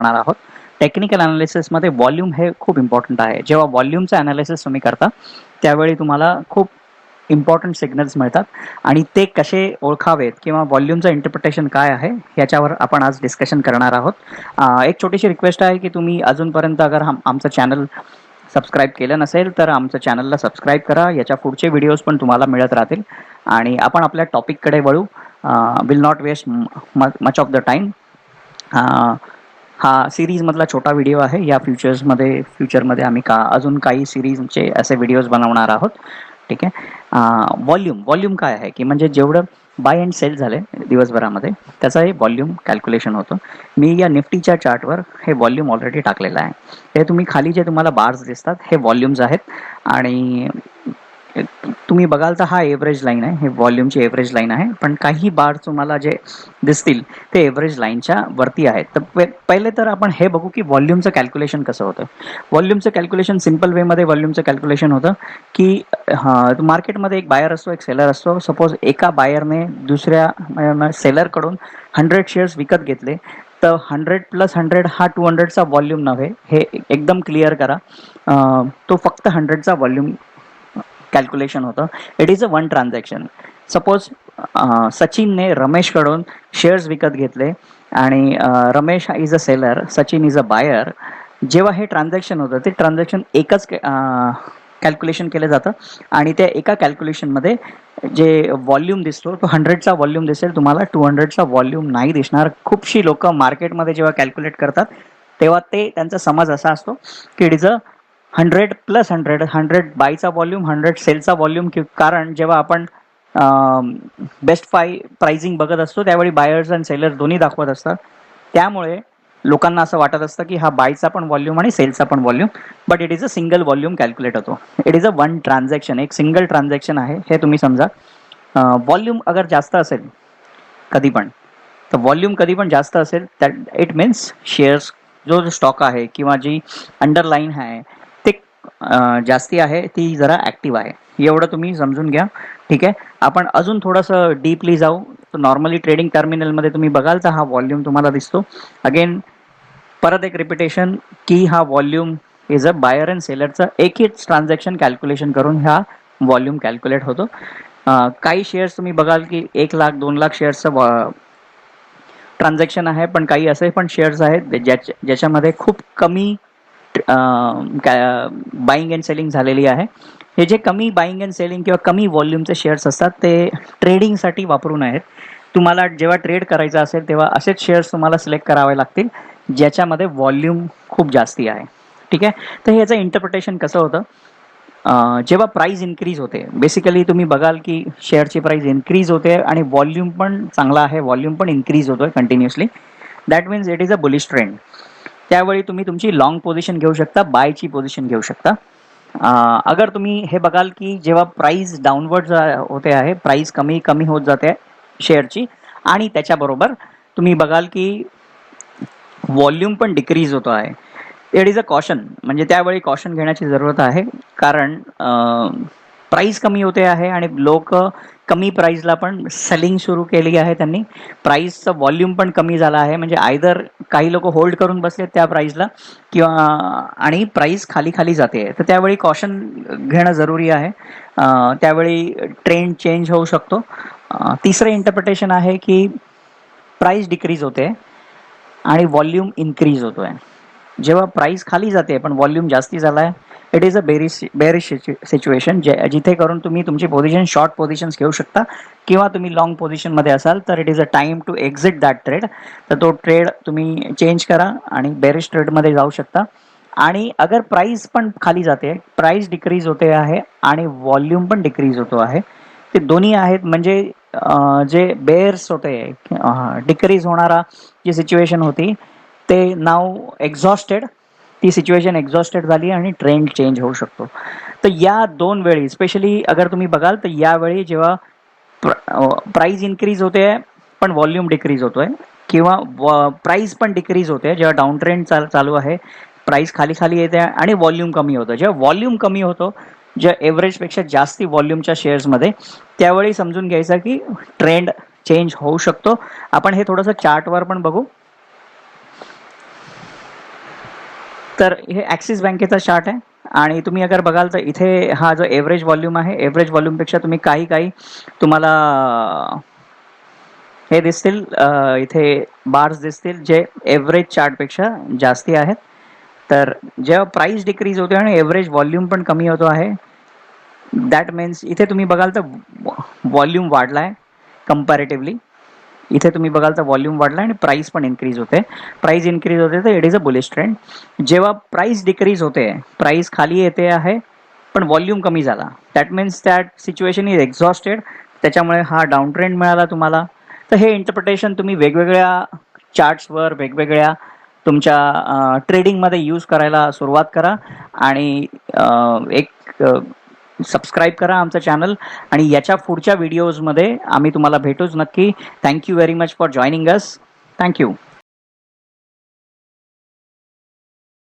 करणार आहोत. Technical अनालिसिसमध्ये volume हे खूप इम्पॉर्टंट आहे. जेव्हा व्हॉल्यूमचं अनालिसिस तुम्ही करता, त्यावेळी तुम्हाला खूप इम्पॉर्टंट सिग्नल्स मिळतात आणि ते कसे ओळखावेत किंवा व्हॉल्यूमचं इंटरप्रिटेशन काय आहे, याच्यावर आपण आज डिस्कशन करणार आहोत. एक छोटीशी रिक्वेस्ट आहे की तुम्ही अजूनपर्यंत अगर आमचं चॅनल सबस्क्राईब केलं नसेल, तर आमचं चॅनलला सबस्क्राईब करा. याच्या पुढचे व्हिडिओज पण तुम्हाला मिळत राहतील आणि आपण आपल्या टॉपिककडे वळू. Will not waste much of the time. हा सीरीजमधला छोटा व्हिडिओ आहे. या फ्युचरमध्ये आम्ही अजून काही सीरीजचे असे व्हिडिओज बनवणार आहोत. ठीक आहे. व्हॉल्यूम काय आहे की म्हणजे जेवढं बाय अँड सेल झाले दिवसभरामध्ये, त्याचं हे व्हॉल्यूम कॅल्क्युलेशन होतं. मी या निफ्टीच्या चार्टवर हे व्हॉल्यूम ऑलरेडी टाकलेलं आहे. हे तुम्ही खाली जे तुम्हाला बार्स दिसतात, हे व्हॉल्यूम्स आहेत आणि तुम्ही बघाल तर हा एव्हरेज लाईन आहे. हे व्हॉल्यूमची एव्हरेज लाईन आहे, पण काही बार्स तुम्हाला जे दिसतील ते एव्हरेज लाईनच्या वरती आहेत. तर पहिले तर आपण हे बघू की व्हॉल्यूमचं कॅल्क्युलेशन कसं होतं. व्हॉल्यूमचं कॅल्क्युलेशन सिम्पल वेमध्ये व्हॉल्यूमचं कॅल्क्युलेशन होतं की मार्केटमध्ये एक बायर असतो, एक सेलर असतो. सपोज एका बायरने दुसऱ्या सेलरकडून 100 शेअर्स विकत घेतले, तर 100+100 हा 200चा व्हॉल्यूम नव्हे, हे एकदम क्लिअर करा. तो फक्त 100चा व्हॉल्यूम कॅल्क्युलेशन होतं. It is a one transaction. Suppose सचिनने रमेशकडून शेअर्स विकत घेतले आणि Ramesh is a seller, Sachin is a buyer. जेव्हा हे ट्रान्झॅक्शन होतं, ते ट्रान्झॅक्शन एकच कॅल्क्युलेशन केलं जातं आणि त्या एका कॅल्क्युलेशनमध्ये जे व्हॉल्यूम दिसतो तो 100चा व्हॉल्यूम दिसेल, तुम्हाला 200चा व्हॉल्यूम नाही दिसणार. खूपशी लोक मार्केटमध्ये जेव्हा कॅल्क्युलेट करतात, तेव्हा ते त्यांचा समज असा असतो की इट इज अ 100+100, 100 बायचा व्हॉल्यूम, 100 सेलचा व्हॉल्यूम. कारण जेव्हा आपण बेस्ट प्राइसिंग बघत असतो, त्यावेळी बायर्स आणि सेलर्स दोन्ही दाखवत असतात. त्यामुळे लोकांना असं वाटत असतं की हा बायचा पण व्हॉल्यूम आणि सेलचा पण volume, but it is a single volume calculate होतो. It is a one transaction, एक सिंगल ट्रान्झॅक्शन आहे, हे तुम्ही समजा. व्हॉल्यूम अगर जास्त असेल कधी पण, तर व्हॉल्यूम कधी पण जास्त असेल, दॅट इट मीन्स शेअर्स, जो स्टॉक आहे किंवा जी अंडरलाईन आहे ते जास्ती आहे, ती जरा ॲक्टिव्ह आहे. एवढं तुम्ही समजून घ्या. ठीक आहे. आपण अजून थोडंसं डीपली जाऊ. तर नॉर्मली ट्रेडिंग टर्मिनलमध्ये तुम्ही बघाल तर हा व्हॉल्यूम तुम्हाला दिसतो. अगेन परत एक रिपिटेशन की हा volume is a buyer and सेलरचं एकच ट्रान्झॅक्शन कॅल्क्युलेशन करून हा व्हॉल्यूम कॅल्क्युलेट होतो. काही शेअर्स तुम्ही बघाल की 1 लाख 2 लाख शेअर्सचं ट्रान्झॅक्शन आहे, पण काही असे पण शेअर्स आहेत ज्याच्यामध्ये खूप कमी बाईंग अँड सेलिंग झालेली आहे. हे जे कमी बाईंग अँड सेलिंग किंवा कमी व्हॉल्यूमचे शेअर्स असतात, ते ट्रेडिंगसाठी वापरून आहेत. तुम्हाला जेव्हा ट्रेड करायचं असेल, तेव्हा असेच शेअर्स तुम्हाला सिलेक्ट करावे लागतील ज्याच्यामध्ये व्हॉल्यूम खूप जास्ती आहे. ठीक आहे. तर ह्याचं इंटरप्रिटेशन कसं होतं, जेव्हा प्राइस इन्क्रीज होते, बेसिकली तुम्ही बघाल की शेअरची प्राइस इन्क्रीज होते आणि व्हॉल्यूम पण चांगला आहे, व्हॉल्यूम पण इन्क्रीज होतोय continuously. That means it is a bullish trend. त्यावेळी तुम्ही तुमची लॉंग पोझिशन घेऊ शकता, बायची पोझिशन घेऊ शकता. अगर तुम्ही हे बघाल की जेव्हा प्राइस डाऊनवर्ड होते आहे, प्राइस कमी कमी होत जाते शेअरची, आणि त्याच्याबरोबर तुम्ही बघाल की व्हॉल्यूम पण डिक्रीज होतो आहे, इट इज अ कॉशन. म्हणजे त्यावेळी कॉशन घेण्याची जरूरत आहे. कारण प्राइस कमी होते आहे आणि लोक कमी प्राइसला पण सेलिंग सुरू केली आहे त्यांनी. प्राइसचं व्हॉल्यूम पण कमी झाला आहे, म्हणजे आयदर काही लोक होल्ड करून बसलेत त्या प्राइसला किंवा आणि प्राइस खाली खाली जाते. तर त्यावेळी कॉशन घेणं जरुरी आहे. त्यावेळी ट्रेंड चेंज होऊ शकतो. तिसरं इंटरप्रिटेशन आहे की प्राइस डिक्रीज होते आणि व्हॉल्यूम इन्क्रीज होतोय. जेव्हा प्राइस खाली जाते पण व्हॉल्यूम जास्ती झाला आहे, it is a bearish situation, जिथे करून तुम्ही तुमची पोझिशन शॉर्ट पोझिशन्स घेऊ शकता किंवा तुम्ही लॉंग पोझिशनमध्ये असाल तर it is a time to exit that trade. तर तो ट्रेड तुम्ही चेंज करा आणि बेरिश ट्रेडमध्ये जाऊ शकता. आणि अगर प्राइस पण खाली जाते, प्राइस डिक्रीज होते आहे आणि व्हॉल्यूम पण डिक्रीज होतो आहे, ते दोन्ही आहेत, म्हणजे जे बेअर्स होते, डिक्रीज होणारा जी सिच्युएशन होती, ते नाव एक्झॉस्टेड, ती सिच्युएशन एक्झॉस्टेड झाली आणि ट्रेंड चेंज होऊ शकतो. तर या दोन वेळी स्पेशली अगर तुम्ही बघाल तर यावेळी जेव्हा प्राइस इन्क्रीज होते पण व्हॉल्यूम डिक्रीज होतोय, किंवा प्राइस पण डिक्रीज होते जेव्हा डाऊन ट्रेंड चालू आहे, प्राइस खाली खाली येते आणि व्हॉल्यूम कमी होतं. जेव्हा व्हॉल्यूम कमी होतो, ज्या एव्हरेजपेक्षा जास्ती व्हॉल्यूमच्या शेअर्समध्ये, त्यावेळी समजून घ्यायचं की ट्रेंड चेंज होऊ शकतो. आपण हे थोडंसं चार्टवर पण बघू. तर हे ॲक्सिस बँकेचा चार्ट आहे आणि तुम्ही अगर बघाल तर इथे हा जो एव्हरेज व्हॉल्यूम आहे, एव्हरेज व्हॉल्यूमपेक्षा तुम्ही काही तुम्हाला हे दिसतील, इथे बार्स दिसतील जे एव्हरेज चार्टपेक्षा जास्ती आहेत. तर जेव्हा प्राइस डिक्रीज होते आणि एव्हरेज व्हॉल्यूम पण कमी होतो आहे, दॅट मीन्स इथे तुम्ही बघाल तर व्हॉल्यूम वाढलाय कंपॅरेटिव्हली. इथे तुम्ही बघाल तर व्हॉल्यूम वाढला आणि प्राइस पण इन्क्रीज होते. प्राइस इन्क्रीज होते तर it is a bullish trend. जेव्हा प्राइस डिक्रीज होते, प्राइस खाली येते आहे पण व्हॉल्यूम कमी झाला, that means that situation is exhausted. त्याच्यामुळे हा डाऊन ट्रेंड मिळाला तुम्हाला. तर हे इंटरप्रिटेशन तुम्ही वेगवेगळ्या चार्ट्सवर, वेगवेगळ्या तुमच्या ट्रेडिंगमध्ये यूज करायला सुरुवात करा आणि एक सबस्क्राईब करा आमचं चॅनल आणि याच्या पुढच्या व्हिडिओजमध्ये आम्ही तुम्हाला भेटूच नक्की. Thank you very much for joining us. Thank you.